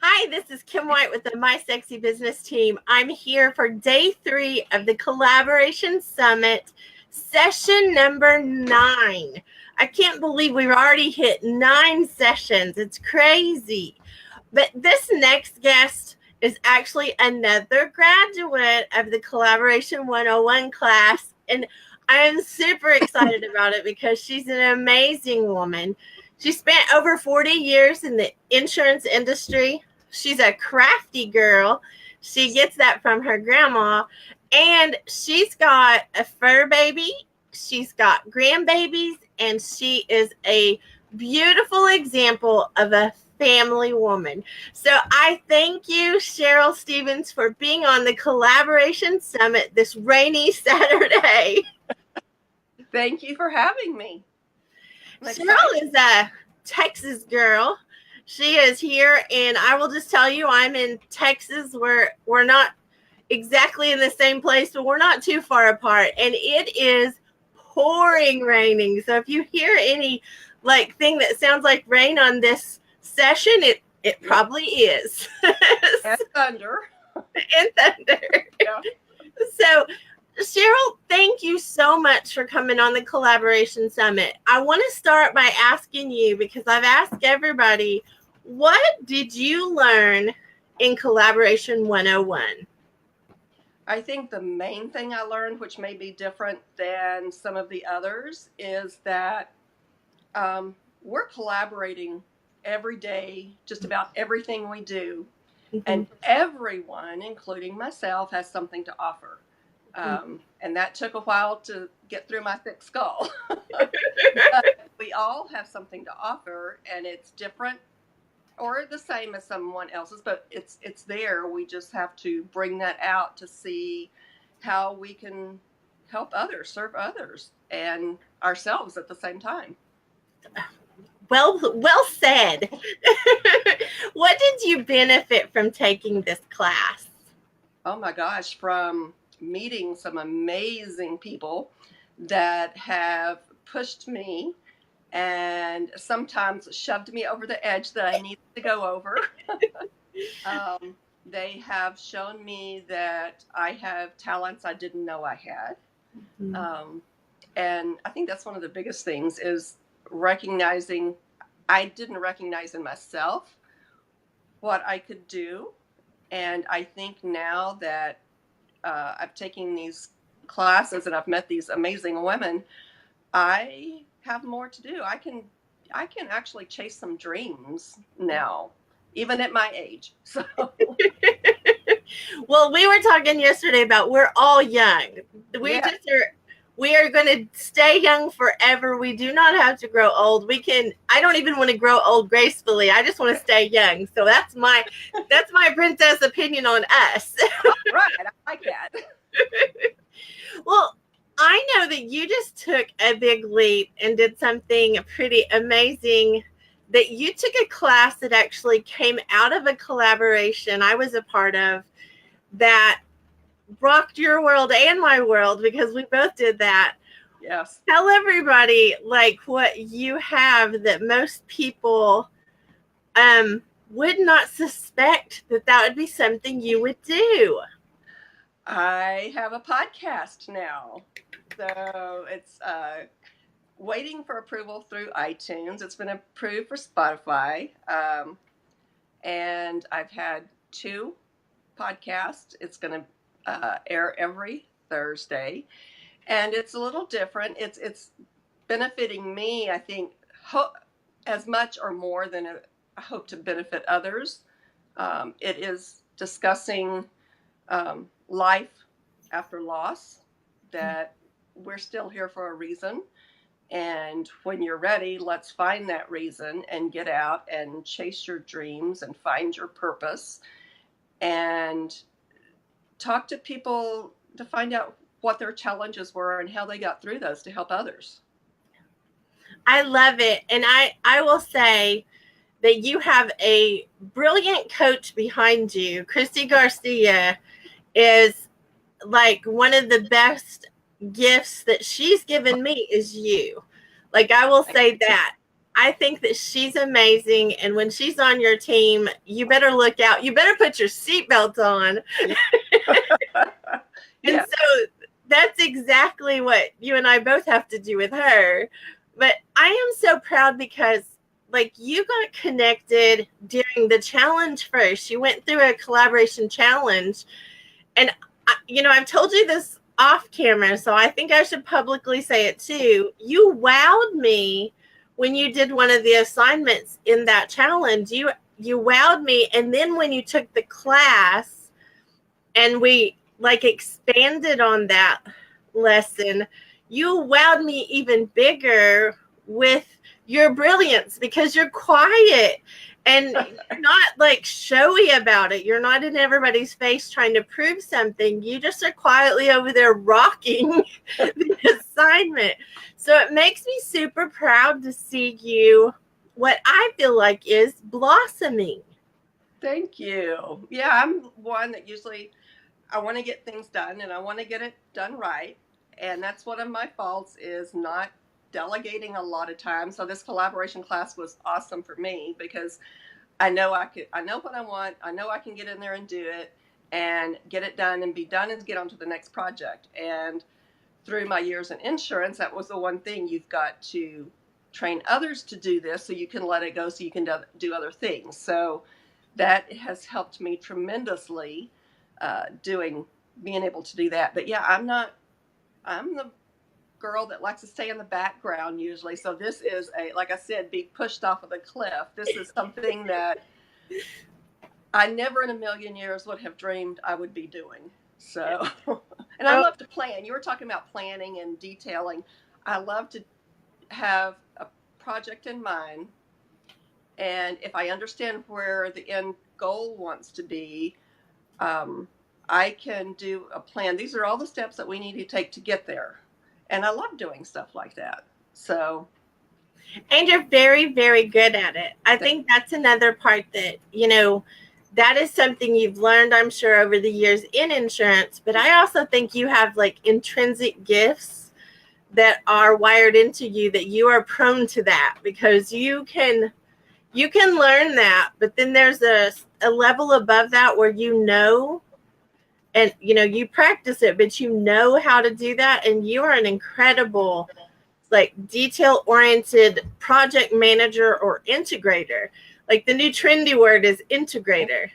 Hi, this is Kim White with the My Sexy Business team. I'm here for day 3 of the Collaboration Summit, session number 9. I can't believe we've already hit 9 sessions. It's crazy. But this next guest is actually another graduate of the Collaboration 101 class, and I am super excited about it because she's an amazing woman. She spent over 40 years in the insurance industry. She's a crafty girl. She gets that from her grandma. And she's got a fur baby. She's got grandbabies. And she is a beautiful example of a family woman. So I thank you, Cheryl Stevens, for being on the Collaboration Summit this rainy Saturday. Thank you for having me. Cheryl is a Texas girl. She is here, and I will just tell you, I'm in Texas. We're not exactly in the same place, but we're not too far apart, and it is pouring raining. So if you hear any thing that sounds like rain on this session, it probably is. And thunder. And thunder. Yeah. So Cheryl, thank you so much for coming on the Collaboration Summit. I want to start by asking you, because I've asked everybody, what did you learn in Collaboration 101? I think the main thing I learned, which may be different than some of the others, is that we're collaborating every day, just about everything we do. Mm-hmm. And everyone, including myself, has something to offer. And that took a while to get through my thick skull. We all have something to offer, and it's different or the same as someone else's, but it's there. We just have to bring that out to see how we can help others, serve others, and ourselves at the same time. Well said. What did you benefit from taking this class? Oh my gosh, from meeting some amazing people that have pushed me and sometimes shoved me over the edge that I needed to go over. They have shown me that I have talents I didn't know I had. Mm-hmm. And I think that's one of the biggest things is recognizing I didn't recognize in myself what I could do. And I think now that I've taken these classes and I've met these amazing women, I have more to do. I can actually chase some dreams now, even at my age. So. Well, we were talking yesterday about we're all young. We are going to stay young forever. We do not have to grow old. I don't even want to grow old gracefully. I just want to stay young. So that's my princess opinion on us. Right. I like that. Well, I know that you just took a big leap and did something pretty amazing, that you took a class that actually came out of a collaboration I was a part of that rocked your world and my world, because we both did that. Yes. Tell everybody what you have that most people would not suspect that would be something you would do. I have a podcast now. So it's waiting for approval through iTunes. It's been approved for Spotify. And I've had 2 podcasts. It's going to air every Thursday. And it's a little different. It's benefiting me, I think, as much or more than I hope to benefit others. It is discussing life after loss, that we're still here for a reason. And when you're ready, let's find that reason and get out and chase your dreams and find your purpose and talk to people to find out what their challenges were and how they got through those to help others. I love it. And I will say that you have a brilliant coach behind you. Christy Garcia is one of the best gifts that she's given me is you. I will say that. I think that she's amazing. And when she's on your team, you better look out. You better put your seatbelt on. Yeah. And Yeah. so that's exactly what you and I both have to do with her. But I am so proud because, like, you got connected during the challenge first. You went through a collaboration challenge. And, I've told you this off camera, so I think I should publicly say it too. You wowed me when you did one of the assignments in that challenge. You wowed me. And then when you took the class and we like expanded on that lesson, you wowed me even bigger with your brilliance because you're quiet and you're not like showy about it. You're not in everybody's face trying to prove something. You just are quietly over there rocking the assignment. So it makes me super proud to see you, what I feel like is blossoming. Thank you. Yeah, I'm one that usually I want to get things done and I want to get it done right. And that's one of my faults is not delegating a lot of time. So this collaboration class was awesome for me because I know I know what I want. I know I can get in there and do it and get it done and be done and get on to the next project. And through my years in insurance, that was the one thing. You've got to train others to do this so you can let it go so you can do other things. So that has helped me tremendously being able to do that. But yeah, I'm the girl that likes to stay in the background usually. So this is like I said, be pushed off of the cliff. This is something that I never in a million years would have dreamed I would be doing. So, and I love to plan. You were talking about planning and detailing. I love to have a project in mind. And if I understand where the end goal wants to be, I can do a plan. These are all the steps that we need to take to get there. And I love doing stuff like that. So, and you're very, very good at it. I think that's another part that, that is something you've learned, I'm sure, over the years in insurance. But I also think you have like intrinsic gifts that are wired into you that you are prone to that because you can learn that. But then there's a level above that where and you practice it, but you know how to do that. And you are an incredible, like, detail oriented project manager or integrator. Like the new trendy word is integrator.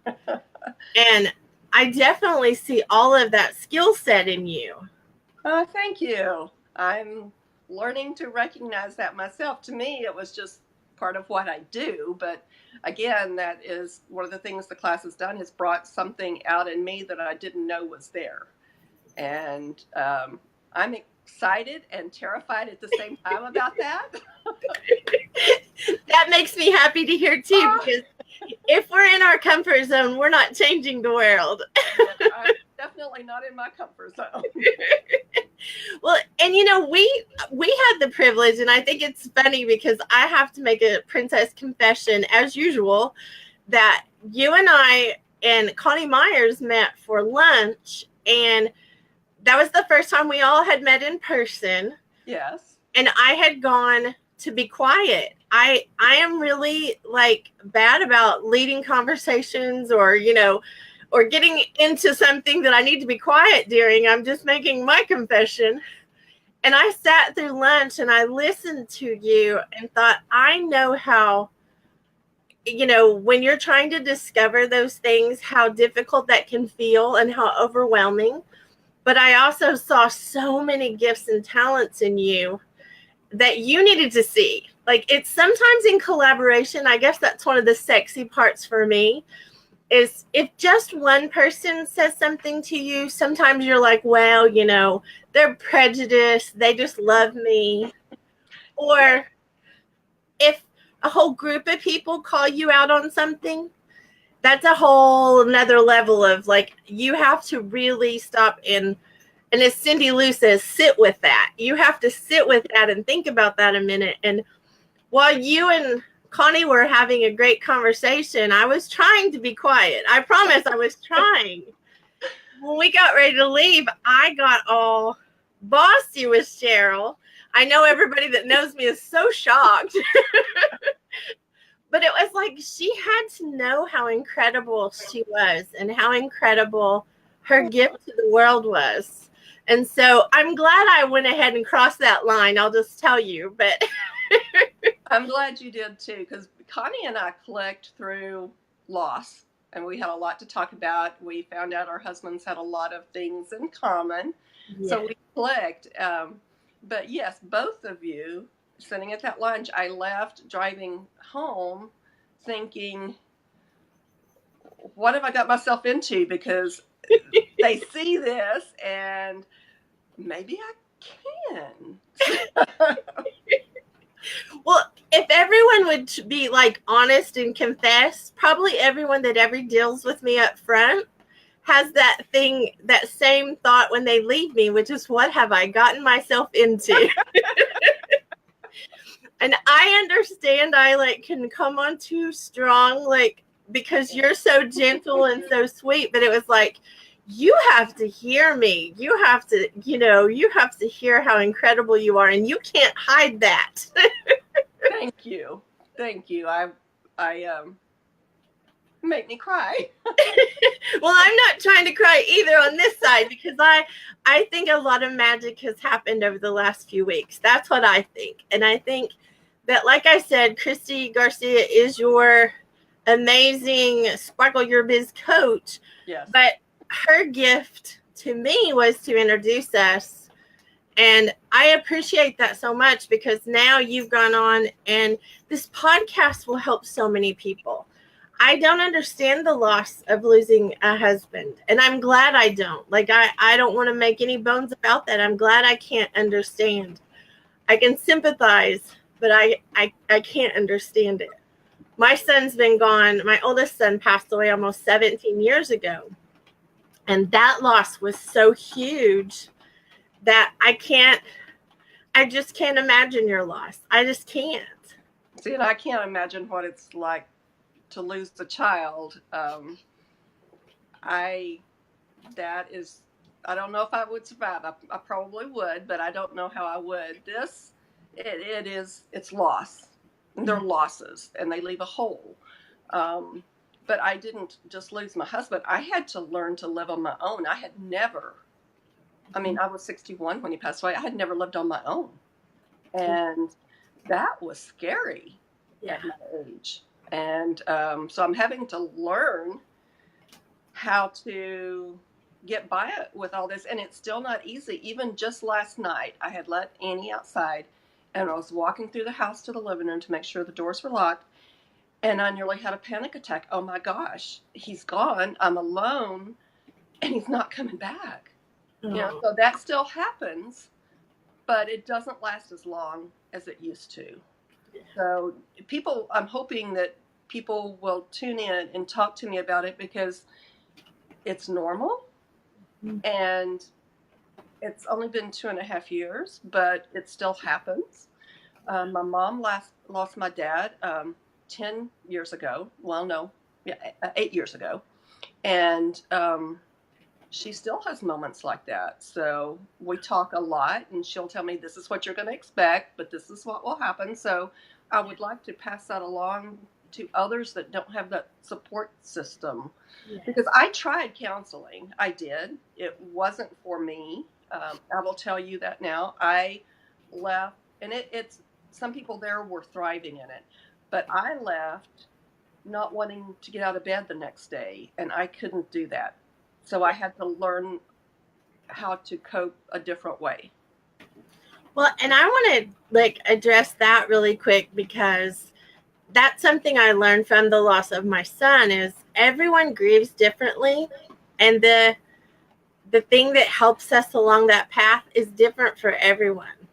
And I definitely see all of that skill set in you. thank you. I'm learning to recognize that myself. To me, it was just part of what I do. But again, that is one of the things the class has done, has brought something out in me that I didn't know was there. And I'm excited and terrified at the same time about that. That makes me happy to hear too, because if we're in our comfort zone, we're not changing the world. I'm definitely not in my comfort zone. Well, and we had the privilege, and I think it's funny because I have to make a princess confession as usual, that you and I and Connie Myers met for lunch, and that was the first time we all had met in person. Yes. And I had gone to be quiet. I am really like bad about leading conversations or getting into something that I need to be quiet during. I'm just making my confession. And I sat through lunch and I listened to you and thought, I know how, when you're trying to discover those things, how difficult that can feel and how overwhelming. But I also saw so many gifts and talents in you that you needed to see. Like, it's sometimes in collaboration, I guess that's one of the sexy parts for me, is if just one person says something to you, sometimes you're like, well, they're prejudiced, they just love me. Or if a whole group of people call you out on something, that's a whole another level of like, you have to really stop and as Cindy Lou says, sit with that. You have to sit with that and think about that a minute. And while you and Connie were having a great conversation, I was trying to be quiet. I promise I was trying. When we got ready to leave, I got all bossy with Cheryl. I know everybody that knows me is so shocked. But it was like she had to know how incredible she was and how incredible her gift to the world was. And so I'm glad I went ahead and crossed that line. I'll just tell you. But I'm glad you did too, because Connie and I clicked through loss, and we had a lot to talk about. We found out our husbands had a lot of things in common, so we clicked. But yes, both of you sitting at that lunch, I left driving home thinking, what have I got myself into? Because they see this and maybe I can. Well, if everyone would be like honest and confess, probably everyone that ever deals with me up front has that thing, that same thought when they leave me, which is, what have I gotten myself into? And I understand I like can come on too strong, like, because you're so gentle and so sweet, but it was like, you have to hear me. You have to, you have to hear how incredible you are, and you can't hide that. Thank you. Thank you. I make me cry. Well, I'm not trying to cry either on this side, because I think a lot of magic has happened over the last few weeks. That's what I think. And I think that, like I said, Christy Garcia is your amazing Sparkle Your Biz coach. Yes. But her gift to me was to introduce us. And I appreciate that so much, because now you've gone on, and this podcast will help so many people. I don't understand the loss of losing a husband, and I'm glad I don't. Like, I don't want to make any bones about that. I'm glad I can't understand. I can sympathize, but I can't understand it. My son's been gone. My oldest son passed away almost 17 years ago. And that loss was so huge that I just can't imagine your loss. I just can't. See, and I can't imagine what it's like to lose a child. I don't know if I would survive. I probably would, but I don't know how I would. It's loss. They're losses, and they leave a hole. But I didn't just lose my husband. I had to learn to live on my own. I was 61 when he passed away. I had never lived on my own. And that was scary at my age. And so I'm having to learn how to get by it with all this. And it's still not easy. Even just last night, I had let Annie outside, and I was walking through the house to the living room to make sure the doors were locked. And I nearly had a panic attack. Oh my gosh, he's gone. I'm alone, and he's not coming back. Oh. So that still happens, but it doesn't last as long as it used to. So I'm hoping that people will tune in and talk to me about it, because it's normal, and it's only been 2.5 years, but it still happens. My mom lost my dad 10 years ago. Well, no, 8 years ago. And she still has moments like that. So we talk a lot, and she'll tell me, this is what you're going to expect, but this is what will happen. So I would like to pass that along to others that don't have that support system. Yeah. Because I tried counseling. I did. It wasn't for me. I will tell you that now. I left, and it's some people there were thriving in it. But I left not wanting to get out of bed the next day, and I couldn't do that. So I had to learn how to cope a different way. Well, and I want to address that really quick, because that's something I learned from the loss of my son, is everyone grieves differently, and the thing that helps us along that path is different for everyone.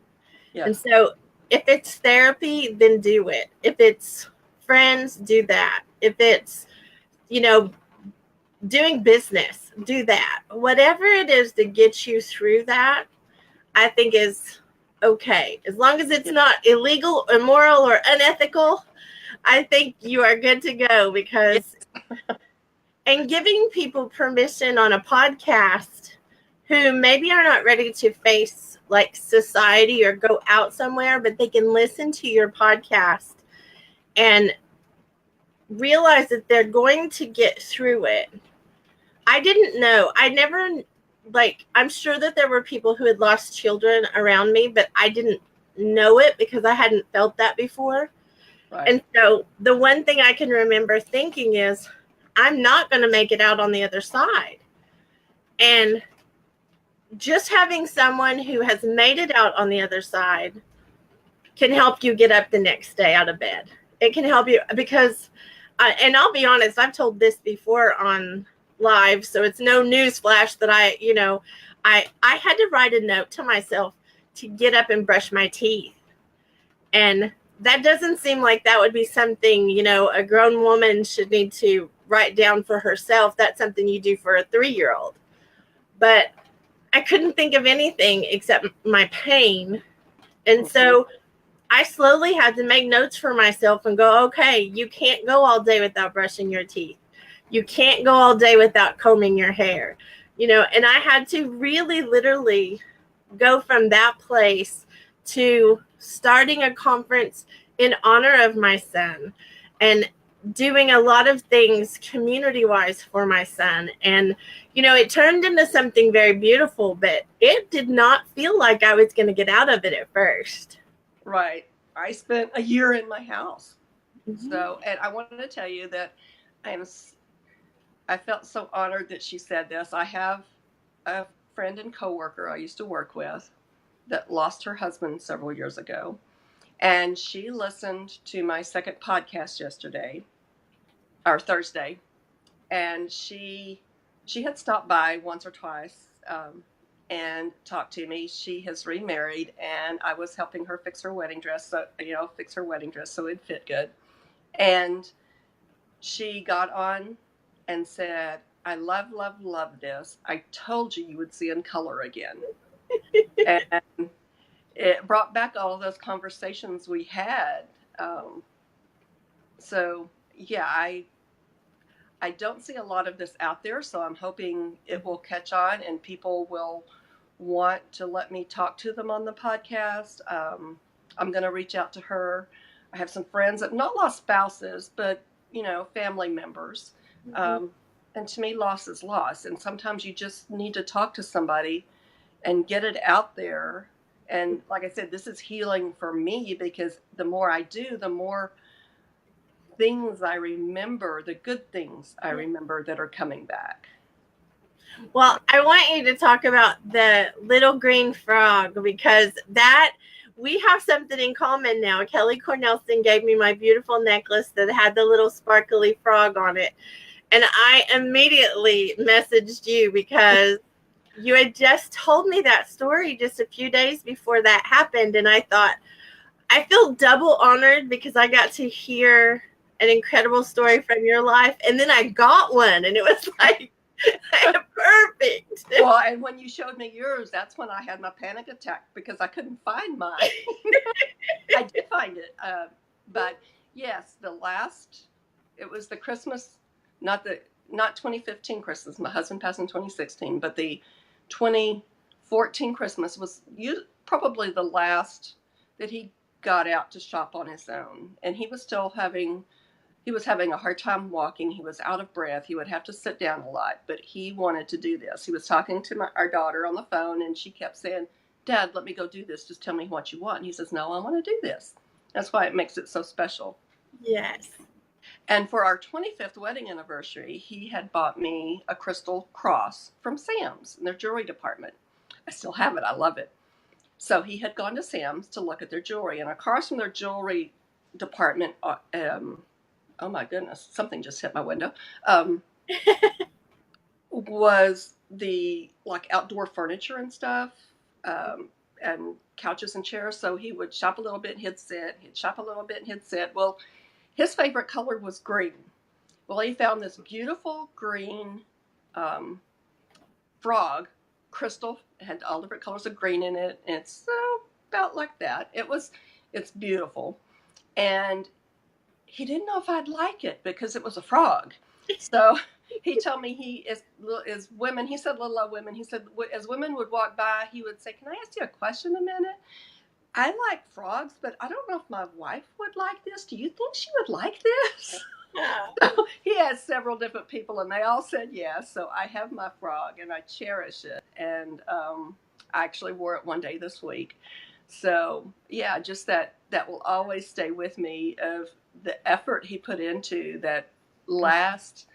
Yes. And so if it's therapy, then do it. If it's friends, do that. If it's, doing business, do that. Whatever it is that gets you through that, I think is okay. As long as it's not illegal, immoral, or unethical, I think you are good to go. Because and giving people permission on a podcast who maybe are not ready to face like society or go out somewhere, but they can listen to your podcast and realize that they're going to get through it. I didn't know. I never, like, I'm sure that there were people who had lost children around me, but I didn't know it because I hadn't felt that before. Right. And so the one thing I can remember thinking is, I'm not going to make it out on the other side. And just having someone who has made it out on the other side can help you get up the next day out of bed. It can help you because, and I'll be honest, I've told this before on live, so it's no news flash that I had to write a note to myself to get up and brush my teeth. And that doesn't seem like that would be something, a grown woman should need to write down for herself. That's something you do for a 3-year-old. But I couldn't think of anything except my pain. And so I slowly had to make notes for myself and go, okay, you can't go all day without brushing your teeth. You can't go all day without combing your hair, and I had to really literally go from that place to starting a conference in honor of my son and doing a lot of things community-wise for my son. And, it turned into something very beautiful, but it did not feel like I was going to get out of it at first. Right. I spent a year in my house. Mm-hmm. So, and I wanted to tell you that I felt so honored that she said this. I have a friend and coworker I used to work with that lost her husband several years ago. And she listened to my second podcast Thursday. And she had stopped by once or twice and talked to me. She has remarried, and I was helping her fix her wedding dress, so it'd fit good. And she got on and said, I love this. I told you would see in color again. And it brought back all of those conversations we had. So, yeah, I don't see a lot of this out there, so I'm hoping it will catch on and people will want to let me talk to them on the podcast. I'm going to reach out to her. I have some friends that not lost spouses, but, family members. And to me, loss is loss. And sometimes you just need to talk to somebody and get it out there. And like I said, this is healing for me because the more I do, the more things I remember, the good things I remember that are coming back. Well, I want you to talk about the little green frog because we have something in common now. Kelly Cornelson gave me my beautiful necklace that had the little sparkly frog on it. And I immediately messaged you because you had just told me that story just a few days before that happened. And I thought, I feel double honored because I got to hear an incredible story from your life. And then I got one and it was like, perfect. Well, and when you showed me yours, that's when I had my panic attack because I couldn't find mine. I did find it. But yes, it was the Christmas, not 2015 Christmas. My husband passed in 2016, but the 2014 Christmas was probably the last that he got out to shop on his own. And he was having a hard time walking. He was out of breath. He would have to sit down a lot, but he wanted to do this. He was talking to our daughter on the phone, and she kept saying, Dad, let me go do this. Just tell me what you want. And he says, no, I want to do this. That's why it makes it so special. Yes. And for our 25th wedding anniversary, he had bought me a crystal cross from Sam's in their jewelry department. I still have it. I love it. So he had gone to Sam's to look at their jewelry, and across from their jewelry department, oh my goodness, something just hit my window, was the outdoor furniture and stuff, and couches and chairs. So he would shop a little bit and he'd sit. He'd shop a little bit and he'd sit. Well, his favorite color was green. Well, he found this beautiful green frog, crystal, had all different colors of green in it. And it's about like that. It's beautiful. And he didn't know if I'd like it because it was a frog. So he told me he is women. He said little old women. He said as women would walk by, he would say, "Can I ask you a question a minute? I like frogs, but I don't know if my wife would like this. Do you think she would like this?" So he has several different people, and they all said yes. So I have my frog, and I cherish it. And I actually wore it one day this week. So yeah, just that will always stay with me of the effort he put into that last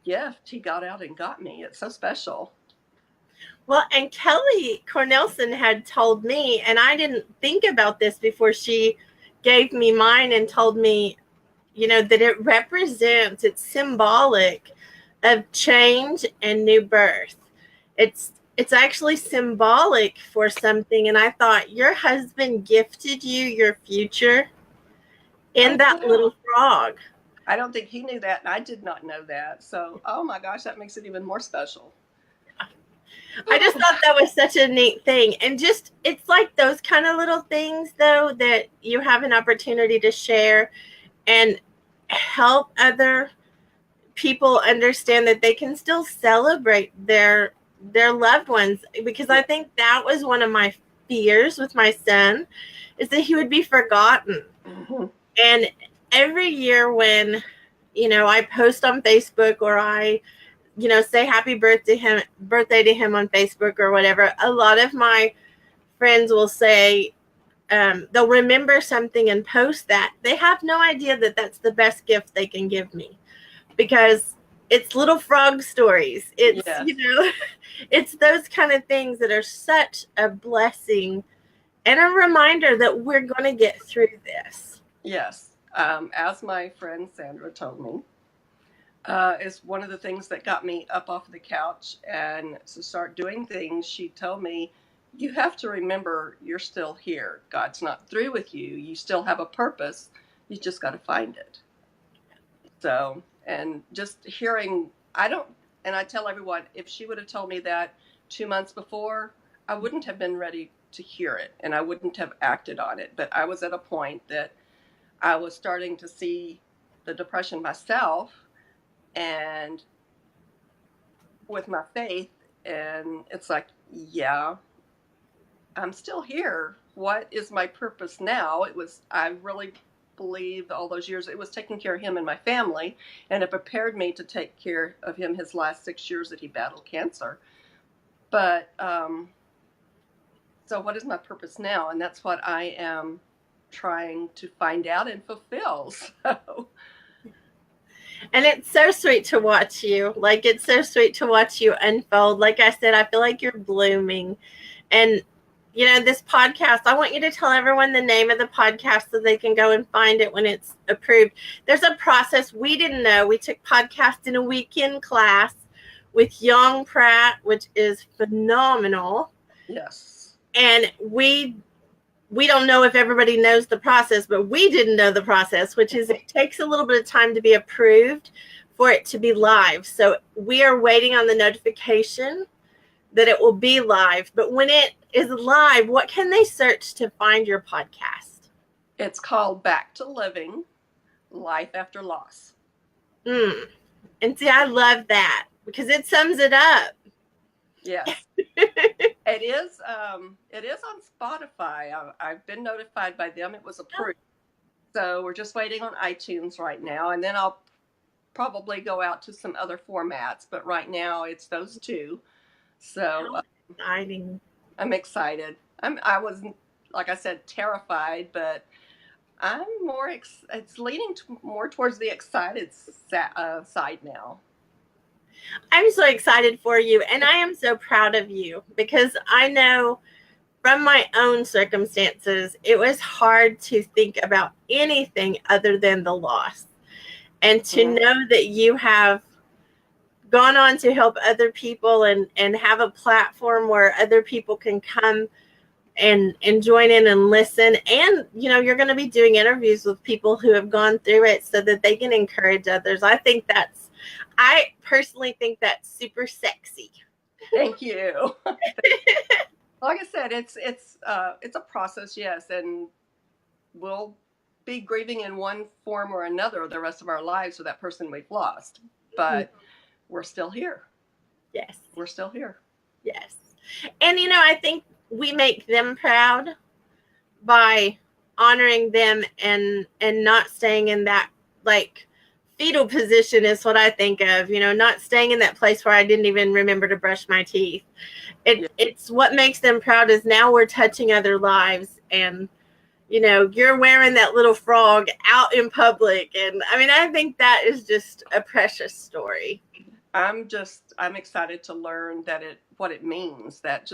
gift he got out and got me. It's so special. Well, and Kelly Cornelson had told me, and I didn't think about this before she gave me mine and told me, that it represents, it's symbolic of change and new birth. It's actually symbolic for something. And I thought your husband gifted you your future in that little frog. I don't think he knew that, and I did not know that. So, oh my gosh, that makes it even more special. I just thought that was such a neat thing. And just, it's like those kind of little things, though, that you have an opportunity to share and help other people understand that they can still celebrate their loved ones. Because I think that was one of my fears with my son, is that he would be forgotten. Mm-hmm. And every year when, I post on Facebook or I, say happy birthday to him on Facebook or whatever, a lot of my friends will say, they'll remember something and post that. They have no idea that that's the best gift they can give me, because it's little frog stories. It's, yes. It's those kind of things that are such a blessing and a reminder that we're going to get through this. Yes. As my friend Sandra told me, is one of the things that got me up off the couch and to start doing things. She told me, you have to remember you're still here. God's not through with you. You still have a purpose. You just got to find it. So, and just hearing, and I tell everyone, if she would have told me that 2 months before, I wouldn't have been ready to hear it and I wouldn't have acted on it. But I was at a point that I was starting to see the depression myself and with my faith, and it's like, yeah, I'm still here. What is my purpose now? I really believed all those years it was taking care of him and my family, and it prepared me to take care of him his last 6 years that he battled cancer. But so what is my purpose now? And that's what I am trying to find out and fulfill. So And it's so sweet to watch you. Like, it's so sweet to watch you unfold. Like I said, I feel like you're blooming. And, this podcast, I want you to tell everyone the name of the podcast so they can go and find it when it's approved. There's a process we didn't know. We took podcast in a weekend class with Young Pratt, which is phenomenal. yes. And we don't know if everybody knows the process, but we didn't know the process, which is it takes a little bit of time to be approved for it to be live. So we are waiting on the notification that it will be live. But when it is live, what can they search to find your podcast? It's called Back to Living, Life After Loss. And see, I love that because it sums it up. Yes. It is on Spotify. I've been notified by them. It was approved. So we're just waiting on iTunes right now. And then I'll probably go out to some other formats. But right now it's those two. So exciting. I'm excited. I was, like I said, terrified, but I'm more, it's leaning more towards the excited side now. I'm so excited for you, and I am so proud of you because I know from my own circumstances, it was hard to think about anything other than the loss. And to know that you have gone on to help other people and have a platform where other people can come and join in and listen. And, you're going to be doing interviews with people who have gone through it so that they can encourage others. I personally think that's super sexy. Thank you. Like I said, it's a process, yes, and we'll be grieving in one form or another the rest of our lives for that person we've lost. But we're still here. Yes. We're still here. Yes. And, I think we make them proud by honoring them and not staying in that, like, fetal position is what I think of, not staying in that place where I didn't even remember to brush my teeth. It's what makes them proud is now we're touching other lives, and you're wearing that little frog out in public. And I think that is just a precious story. I'm excited to learn what it means. That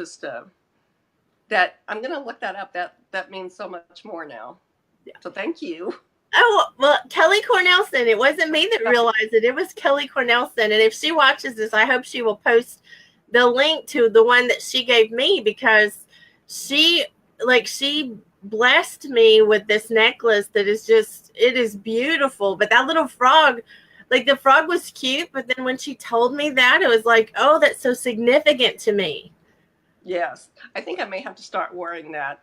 I'm going to look that up. That means so much more now. Yeah. So thank you. Oh, well, Kelly Cornelson. It wasn't me that realized it. It was Kelly Cornelson. And if she watches this, I hope she will post the link to the one that she gave me, because she blessed me with this necklace that is it is beautiful. But that little frog, like, the frog was cute, but then when she told me that, it was like, oh, that's so significant to me. Yes. I think I may have to start wearing that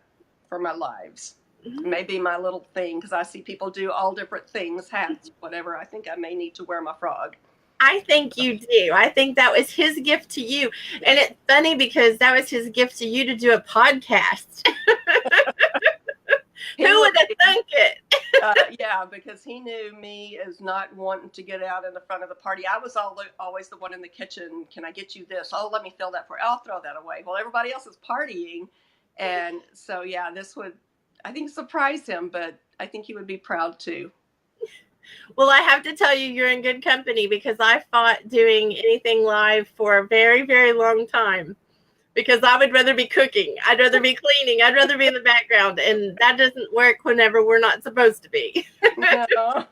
for my lives. Maybe my little thing, because I see people do all different things, hats, whatever. I think I may need to wear my frog. I think you do. I think that was his gift to you. And it's funny because that was his gift to you to do a podcast. Who would have thunk it? Yeah, because he knew me as not wanting to get out in the front of the party. I was always the one in the kitchen. Can I get you this? Oh, let me fill that for you. I'll throw that away. Well, everybody else is partying. And so, yeah, this would, I think, surprise him, but I think he would be proud too. Well, I have to tell you, you're in good company, because I fought doing anything live for a very, very long time, because I would rather be cooking. I'd rather be cleaning. I'd rather be in the background. And that doesn't work whenever we're not supposed to be. No.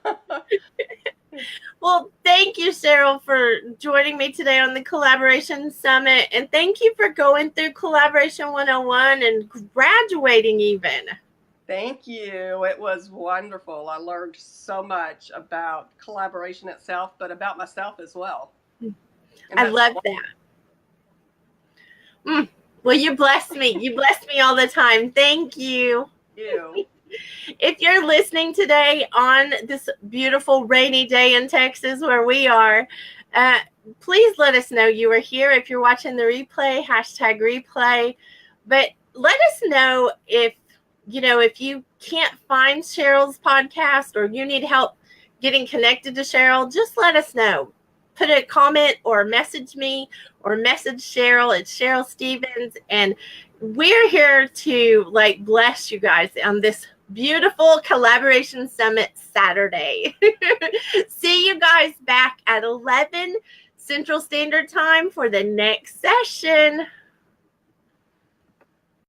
Well, thank you, Cheryl, for joining me today on the Collaboration Summit. And thank you for going through Collaboration 101 and graduating even. Thank you. It was wonderful. I learned so much about collaboration itself, but about myself as well. I love that. Well, you bless me. You bless me all the time. Thank you. If you're listening today on this beautiful rainy day in Texas where we are, please let us know you are here. If you're watching the replay, #replay. But let us know if you can't find Cheryl's podcast or you need help getting connected to Cheryl, just let us know. Put a comment or message me or message Cheryl. It's Cheryl Stevens. And we're here to bless you guys on this beautiful Collaboration Summit Saturday. See you guys back at 11 Central Standard Time for the next session.